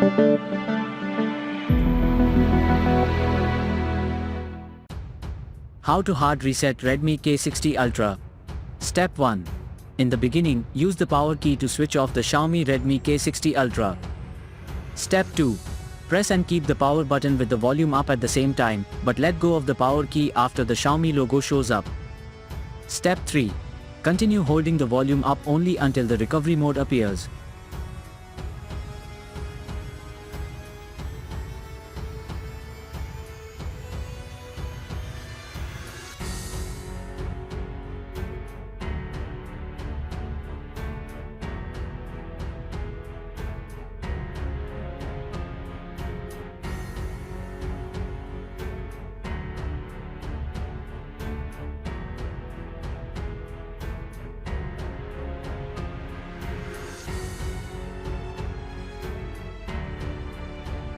How to hard reset Redmi K60 Ultra. Step 1. In the beginning, use the power key to switch off the Xiaomi Redmi K60 Ultra. Step 2. Press and keep the power button with the volume up at the same time, but let go of the power key after the Xiaomi logo shows up. Step 3. Continue holding the volume up only until the recovery mode appears.